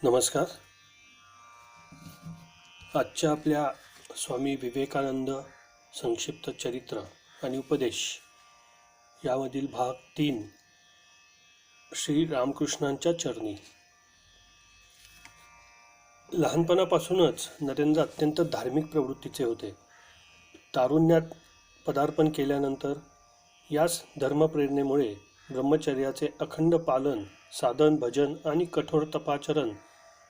नमस्कार. आजच्या आपल्या स्वामी विवेकानंद संक्षिप्त चरित्र आणि उपदेश यामधील भाग 3 श्री रामकृष्णांच्या चरणी. लहानपणापासूनच नरेंद्र अत्यंत धार्मिक प्रवृत्तीचे होते. तारुण्यात पदार्पण केल्यानंतर याच धर्मप्रेरणेमुळे ब्रह्मचर्याचे अखंड पालन, साधन, भजन आणि कठोर तपाचरण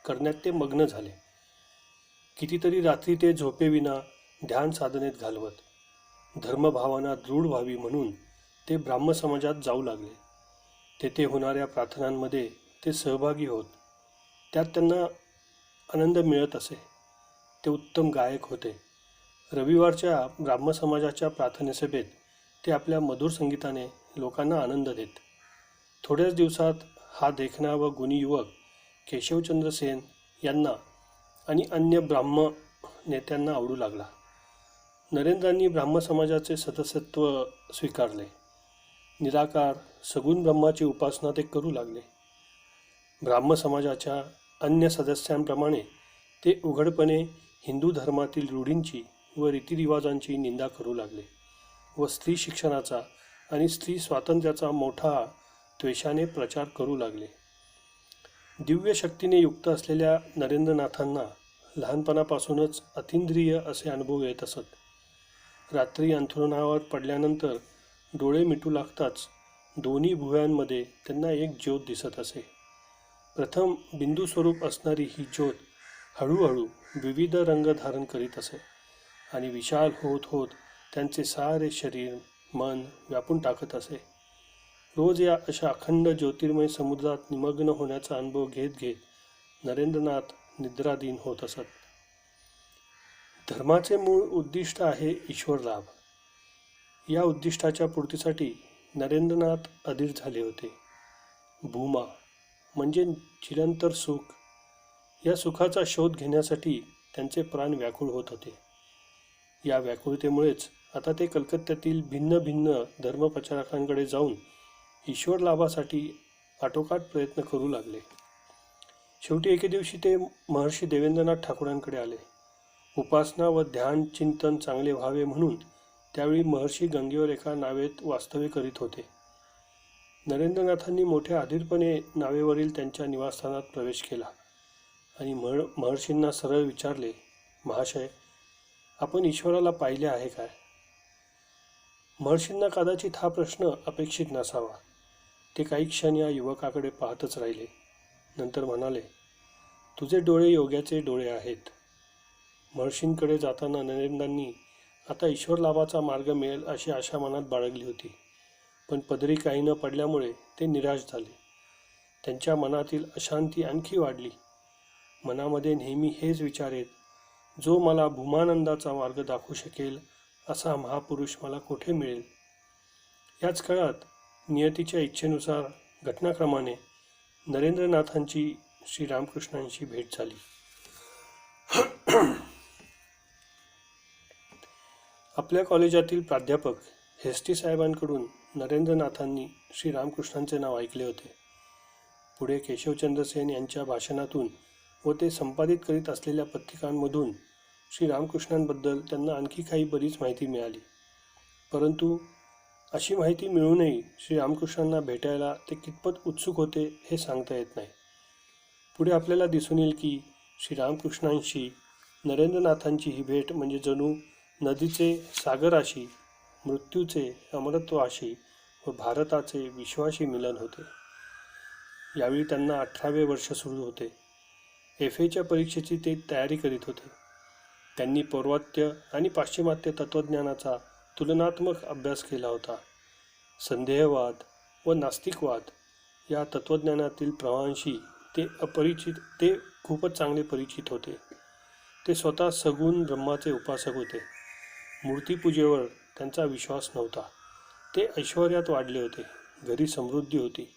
करण्यात ते मग्न झाले. कितीतरी रात्री ते झोपेविना ध्यान साधनेत घालवत. धर्मभावना दृढ व्हावी म्हणून ते ब्राह्म समाजात जाऊ लागले. तेथे होणाऱ्या प्रार्थनांमध्ये ते सहभागी होत. त्यात त्यांना आनंद मिळत असे. ते उत्तम गायक होते. रविवारच्या ब्राह्म समाजाच्या प्रार्थनेसभेत ते आपल्या मधुर संगीताने लोकांना आनंद देत. थोड्याच दिवसात हा देखणा व गुणी युवक केशवचंद्र सेन यांना आणि अन्य ब्राह्म नेत्यांना आवडू लागला. नरेंद्रांनी ब्राह्म समाजाचे सदस्यत्व स्वीकारले. निराकार सगुण ब्रह्माची उपासना ते करू लागले. ब्राह्म समाजाच्या अन्य सदस्यांप्रमाणे ते उघडपणे हिंदू धर्मातील रूढींची व रीतिरिवाजांची निंदा करू लागले व स्त्री शिक्षणाचा आणि स्त्री स्वातंत्र्याचा मोठा द्वेषाने प्रचार करू लागले. दिव्य शक्तीने युक्त असलेल्या नरेंद्रनाथांना लहानपणापासूनच अतींद्रिय असे अनुभव येत असत. रात्री अंथरुणावर पडल्यानंतर डोळे मिटू लागताच दोन्ही भुवयांमध्ये त्यांना एक ज्योत दिसत असे. प्रथम बिंदू स्वरूप असणारी ही ज्योत हळूहळू विविध रंग धारण करीत असे आणि विशाल होत होत त्यांचे सारे शरीर मन व्यापून टाकत असे. रोज या अशा अखंड ज्योतिर्मय समुद्रात निमग्न होण्याचा अनुभव घेत घेत नरेंद्रनाथ निद्राधीन होत असत. धर्माचे मूळ उद्दिष्ट आहे ईश्वर लाभ. या उद्दिष्टाच्या पूर्तीसाठी नरेंद्रनाथ अधीर झाले होते. भूमा म्हणजे चिरंतर सुख, या सुखाचा शोध घेण्यासाठी त्यांचे प्राण व्याकुळ होत होते. या व्याकुळतेमुळेच आता ते कलकत्त्यातील भिन्न भिन्न धर्मप्रचारकांकडे जाऊन ईश्वर लाभासाठी आटोकाट प्रयत्न करू लागले. शेवटी एके दिवशी ते महर्षी देवेंद्रनाथ ठाकूरांकडे आले. उपासना व ध्यान चिंतन चांगले व्हावे म्हणून त्यावेळी महर्षी गंगेवर एका नावेत वास्तव्य करीत होते. नरेंद्रनाथांनी मोठ्या अधीरपणे नावेवरील त्यांच्या निवासस्थानात प्रवेश केला आणि महर्षींना सरळ विचारले, महाशय, आपण ईश्वराला पाहिले आहे काय? महर्षींना कदाचित हा प्रश्न अपेक्षित नसावा. ते काही क्षण या युवकाकडे पाहतच राहिले. नंतर म्हणाले, तुझे डोळे योग्याचे डोळे आहेत. महर्षींकडे जाताना नरेंद्रांनी आता ईश्वर लाभाचा मार्ग मिळेल अशी आशा मनात बाळगली होती. पण पदरी काही न पडल्यामुळे ते निराश झाले. त्यांच्या मनातील अशांती आणखी वाढली. मनामध्ये नेहमी हेच विचार येत, जो मला भूमानंदाचा मार्ग दाखवू शकेल असा महापुरुष मला कुठे मिळेल? याच काळात नियतीच्या इच्छेनुसार घटनाक्रमाने नरेंद्रनाथांची श्रीरामकृष्णांशी भेट झाली. आपल्या कॉलेजातील प्राध्यापक हेस्टी साहेबांकडून नरेंद्रनाथांनी श्रीरामकृष्णांचे नाव ऐकले होते. पुढे केशवचंद्र सेन यांच्या भाषणातून व ते संपादित करीत असलेल्या पत्रिकांमधून श्रीरामकृष्णांबद्दल त्यांना आणखी काही बरीच माहिती मिळाली. परंतु अशी माहिती मिळूनही श्रीरामकृष्णांना भेटायला ते कितपत उत्सुक होते हे सांगता येत नाही. पुढे आपल्याला दिसून येईल की श्रीरामकृष्णांशी नरेंद्रनाथांची ही भेट म्हणजे जणू नदीचे सागराशी, मृत्यूचे अमरत्वाशी व भारताचे विश्वाशी मिलन होते. यावेळी त्यांना 18वे वर्ष सुरू होते. FAच्या परीक्षेची ते तयारी करीत होते. त्यांनी पौर्वात्य आणि पाश्चिमात्य तत्त्वज्ञानाचा तुलनात्मक अभ्यास केला होता. संदेहवाद व नास्तिकवाद या तत्त्वज्ञानातील प्रवाहांशी ते खूपच चांगले परिचित होते. ते स्वतः सगुण ब्रह्माचे उपासक होते. मूर्तिपूजेवर त्यांचा विश्वास नव्हता. ते ऐश्वर्यात वाढले होते. घरी समृद्धी होती.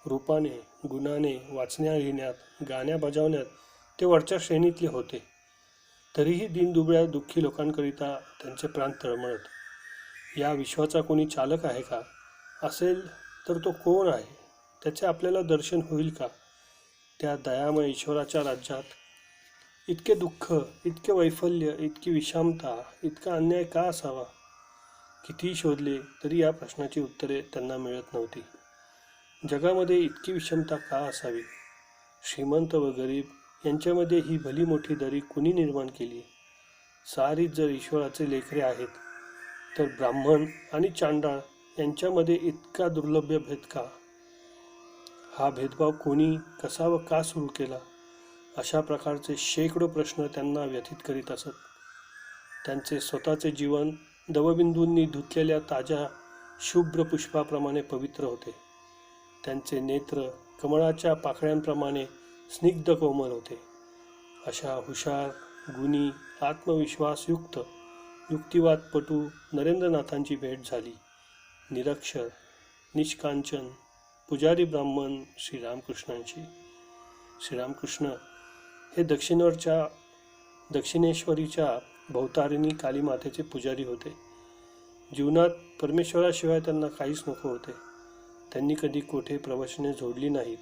रूपाने, गुणाने, वाचण्या लिहिण्यात, गाण्या बजावण्यात ते वरच्या श्रेणीतले होते. तरीही दीनदुबळ्या दुःखी लोकांकरिता त्यांचे प्राण तळमळत. या विश्वाचा कोणी चालक आहे का? असेल तर तो कोण आहे? त्याचे आपल्याला दर्शन होईल का? त्या दयामय ईश्वराच्या राज्यात इतके दुःख, इतके वैफल्य, इतकी विषमता, इतका अन्याय का असावा? कितीही शोधले तरी या प्रश्नाची उत्तरे त्यांना मिळत नव्हती. जगामध्ये इतकी विषमता का असावी? श्रीमंत व गरीब यांच्यामध्ये ही भली मोठी दरी कुणी निर्माण केली? सारीच जर ईश्वराचे लेकरे आहेत, तर ब्राह्मण आणि चांडाळ यांच्यामध्ये इतका दुर्लभ भेद का? हा भेदभाव कोणी, कसा व का सुरू केला? अशा प्रकारचे शेकडो प्रश्न त्यांना व्यथित करीत असत. त्यांचे स्वतःचे जीवन दवबिंदूंनी धुतलेल्या ताज्या शुभ्र पुष्पाप्रमाणे पवित्र होते. त्यांचे नेत्र कमळाच्या पाकळ्यांप्रमाणे स्निग्ध कोमल होते. अशा हुशार, गुणी, आत्मविश्वासयुक्त, युक्तिवादपटू नरेंद्रनाथांची भेट झाली निरक्षर, निष्कांचन, पुजारी ब्राह्मण श्रीरामकृष्णांशी. श्रीरामकृष्ण हे दक्षिणेश्वरीच्या भवतारिणी कालीमातेचे पुजारी होते. जीवनात परमेश्वराशिवाय त्यांना काहीच नको होते. त्यांनी कधी कोठे प्रवचने जोडली नाहीत,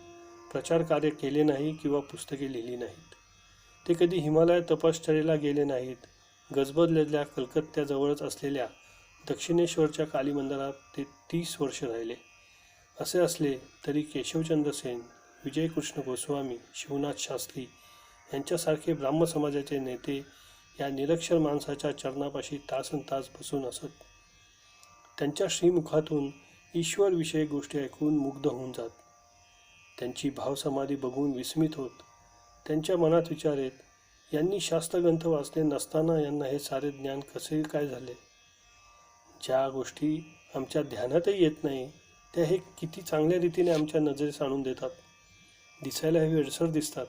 प्रचार कार्य केले नाही किंवा पुस्तके लिहिली नाहीत. ते कधी हिमालय तपश्चर्येला गेले नाहीत. गजबजलेल्या कलकत्त्याजवळच असलेल्या दक्षिणेश्वरच्या काली मंदिरात ते 30 वर्ष राहिले. असे असले तरी केशवचंद्र सेन, विजयकृष्ण गोस्वामी, शिवनाथ शास्त्री यांच्यासारखे ब्राह्म समाजाचे नेते या निरक्षर माणसाच्या चरणापाशी तासनतास बसून असत. त्यांच्या श्रीमुखातून ईश्वरविषयक गोष्टी ऐकून मुग्ध होऊन जात. त्यांची भावसमाधी बघून विस्मित होत. त्यांच्या मनात विचार येत, यांनी शास्त्रग्रंथ वाचले नसताना यांना हे सारे ज्ञान कसे काय झाले? ज्या गोष्टी आमच्या ध्यानातही येत नाही त्या हे किती चांगल्या रीतीने आमच्या नजरेस आणून देतात. दिसायला हे वेडसर दिसतात.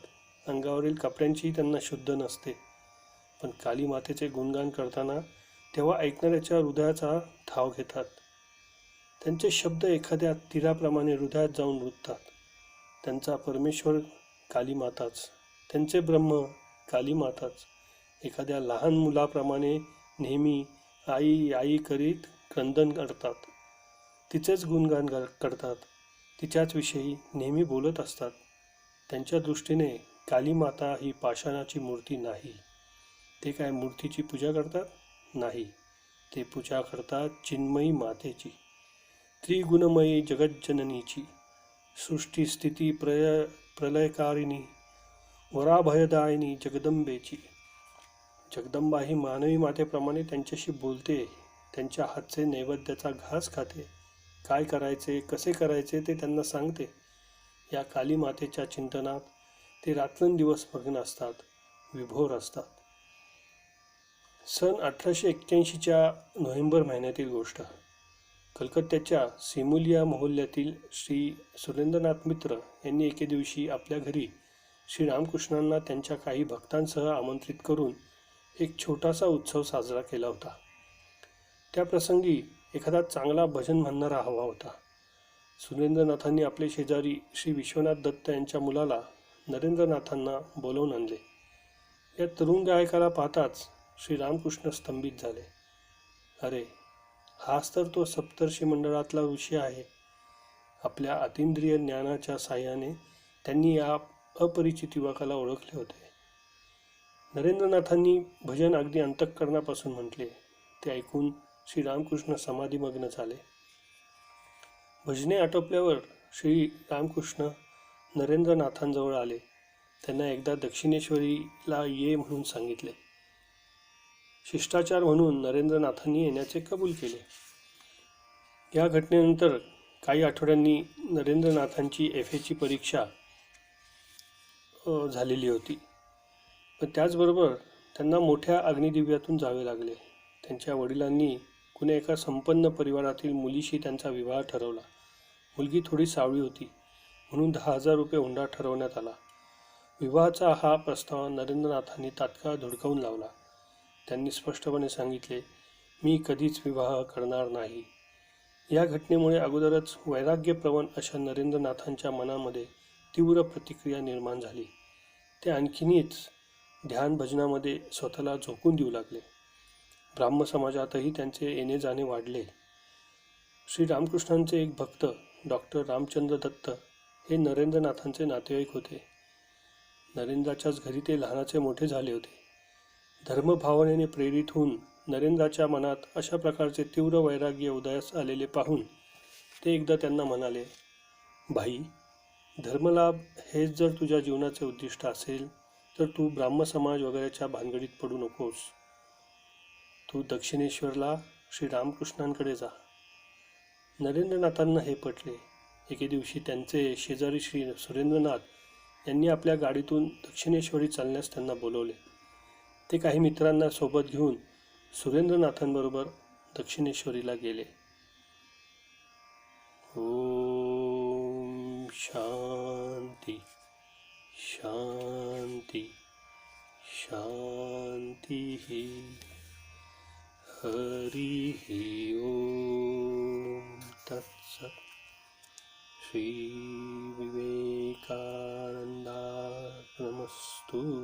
अंगावरील कपड्यांचीही त्यांना शुद्ध नसते. पण काली मातेचे गुणगान करताना तेव्हा ऐकणाऱ्याच्या हृदयाचा ठाव घेतात. त्यांचे शब्द एखाद्या तीराप्रमाणे हृदयात जाऊन रुजतात. त्यांचा परमेश्वर काली माताच, त्यांचे ब्रह्म काली माताच एखाद्या लहान मुलाप्रमाणे नेहमी आई आई करीत क्रंदन करतात. तिचेच गुणगान करतात. तिच्याच विषयी नेहमी बोलत असतात. त्यांच्या दृष्टीने काली माता ही पाषाणाची मूर्ती नाही. ते काय मूर्तीची पूजा करतात? नाही, ते पूजा करतात चिन्मयी मातेची, त्रिगुणमयी जगज्जननीची, सृष्टीस्थिती प्रलयकारिणी, वराभयदायिनी जगदंबेची. जगदंबा ही मानवी मातेप्रमाणे त्यांच्याशी बोलते. त्यांच्या हातचे नैवेद्याचा घास खाते. काय करायचे, कसे करायचे ते त्यांना सांगते. या काली मातेच्या चिंतनात ते रात्रंदिवस मग्न असतात, विभोर असतात. सन 1881च्या नोव्हेंबर महिन्यातील गोष्ट. कलकत्त्याच्या सिमुलिया मोहल्ल्यातील श्री सुरेंद्रनाथ मित्र यांनी एके दिवशी आपल्या घरी श्रीरामकृष्णांना त्यांच्या काही भक्तांसह आमंत्रित करून एक छोटासा उत्सव साजरा केला होता. त्या प्रसंगी एखादा चांगला भजन म्हणणारा हवा होता. सुरेंद्रनाथांनी आपले शेजारी श्री विश्वनाथ दत्त यांच्या मुलाला नरेंद्रनाथांना बोलावून आणले. या तरुण गायकाला पाहताच श्रीरामकृष्ण स्तंभित झाले. अरे, हाच तर तो सप्तर्षी मंडळातला ऋषी आहे. आपल्या अतींद्रिय ज्ञानाच्या साह्याने त्यांनी या अपरिचित युवकाला ओळखले होते. नरेंद्रनाथांनी भजन अगदी अंतःकरणापासून म्हटले. ते ऐकून श्रीरामकृष्ण समाधीमग्न झाले. भजने आटोपल्यावर श्री रामकृष्ण नरेंद्रनाथांजवळ आले. त्यांना एकदा दक्षिणेश्वरीला ये म्हणून सांगितले. शिष्टाचार म्हणून नरेंद्रनाथांनी येण्याचे कबूल केले. या घटनेनंतर काही आठवड्यांनी नरेंद्रनाथांची एफएची परीक्षा झालेली होती. पण त्याचबरोबर त्यांना मोठ्या अग्निदिव्यातून जावे लागले. त्यांच्या वडिलांनी कुण्या एका संपन्न परिवारातील मुलीशी त्यांचा विवाह ठरवला. मुलगी थोडी सावळी होती म्हणून 10,000 रुपये हुंडा ठरवण्यात आला. विवाहाचा हा प्रस्ताव नरेंद्रनाथांनी तात्काळ धुडकावून लावला. त्यांनी स्पष्टपणे सांगितले, मी कधीच विवाह करणार नाही. या घटनेमुळे अगोदरच वैराग्यप्रवण अशा नरेंद्रनाथांच्या मनामध्ये तीव्र प्रतिक्रिया निर्माण झाली. ते आणखीनच ध्यान भजनामध्ये स्वतःला झोकून देऊ लागले. ब्राह्म समाजातही त्यांचे येणे जाणे वाढले. श्रीरामकृष्णांचे एक भक्त डॉक्टर रामचंद्र दत्त हे नरेंद्रनाथांचे नातेवाईक होते. नरेंद्राच्याच घरी ते लहानाचे मोठे झाले होते. धर्मभावनेने प्रेरित होऊन नरेंद्राच्या मनात अशा प्रकारचे तीव्र वैराग्य उदयास आलेले पाहून ते एकदा त्यांना म्हणाले, भाई, धर्मलाभ हेच जर तुझ्या जीवनाचे उद्दिष्ट असेल तर तू ब्राह्मसमाज वगैरेच्या भानगडीत पडू नकोस. तू दक्षिणेश्वरला श्री रामकृष्णांकडे जा. नरेंद्रनाथांना हे पटले. एके दिवशी त्यांचे शेजारी श्री सुरेंद्रनाथ यांनी आपल्या गाडीतून दक्षिणेश्वरी चालण्यास त्यांना बोलवले. ते काही मित्रांना सोबत घेऊन सुरेंद्रनाथांबरोबर दक्षिणेश्वरीला गेले. ओम शांती शांती शांती. हरि ओम तत्सत्. श्री विवेकानंदार्पणमस्तु.